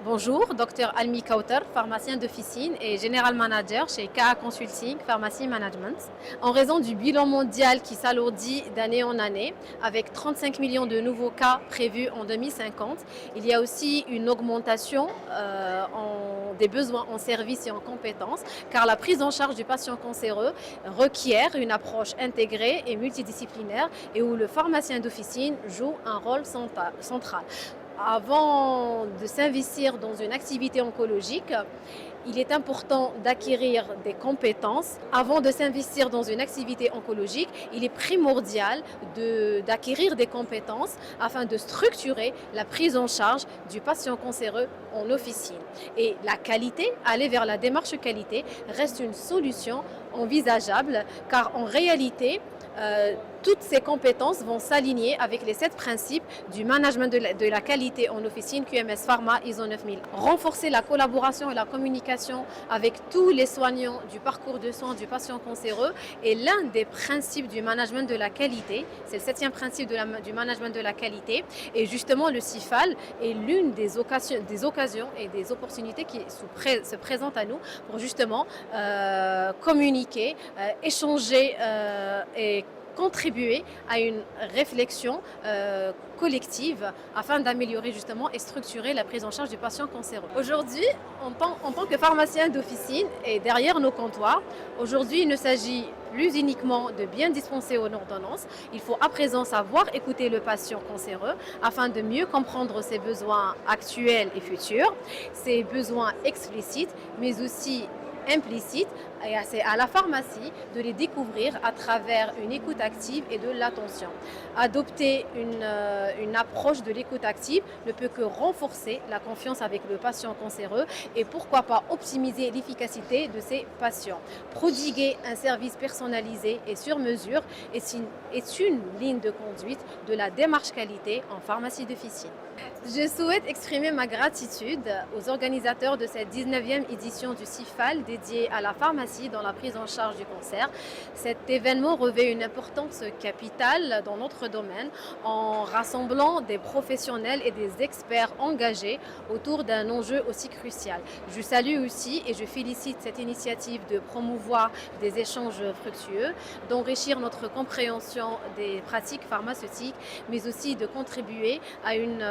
Bonjour, docteur Almi Kauter, pharmacien d'officine et général manager chez KA Consulting Pharmacy Management. En raison du bilan mondial qui s'alourdit d'année en année, avec 35 millions de nouveaux cas prévus en 2050, il y a aussi une augmentation des besoins en services et en compétences, car la prise en charge du patient cancéreux requiert une approche intégrée et multidisciplinaire et où le pharmacien d'officine joue un rôle central. Avant de s'investir dans une activité oncologique, il est important d'acquérir des compétences. Avant de s'investir dans une activité oncologique, il est primordial d'acquérir des compétences afin de structurer la prise en charge du patient cancéreux en officine. Et la qualité, aller vers la démarche qualité, reste une solution envisageable car en réalité, toutes ces compétences vont s'aligner avec les 7 principes du management de la qualité en officine QMS Pharma ISO 9000. Renforcer la collaboration et la communication avec tous les soignants du parcours de soins du patient cancéreux est l'un des principes du management de la qualité. C'est le 7e principe du management de la qualité. Et justement, le CIFAL est l'une des occasions et des opportunités qui se présentent à nous pour justement communiquer, échanger et contribuer à une réflexion collective afin d'améliorer justement et structurer la prise en charge du patient cancéreux. Aujourd'hui, en tant que pharmacien d'officine et derrière nos comptoirs, aujourd'hui il ne s'agit plus uniquement de bien dispenser une ordonnance, il faut à présent savoir écouter le patient cancéreux afin de mieux comprendre ses besoins actuels et futurs, ses besoins explicites mais aussi implicites, et c'est à la pharmacie de les découvrir à travers une écoute active et de l'attention. Adopter une approche de l'écoute active ne peut que renforcer la confiance avec le patient cancéreux et pourquoi pas optimiser l'efficacité de ces patients. Prodiguer un service personnalisé et sur mesure est une ligne de conduite de la démarche qualité en pharmacie d'officine. Je souhaite exprimer ma gratitude aux organisateurs de cette 19e édition du CIFAL dédiée à la pharmacie dans la prise en charge du cancer. Cet événement revêt une importance capitale dans notre domaine en rassemblant des professionnels et des experts engagés autour d'un enjeu aussi crucial. Je salue aussi et je félicite cette initiative de promouvoir des échanges fructueux, d'enrichir notre compréhension des pratiques pharmaceutiques, mais aussi de contribuer à une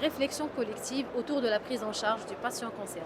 réflexion collective autour de la prise en charge du patient cancéreux.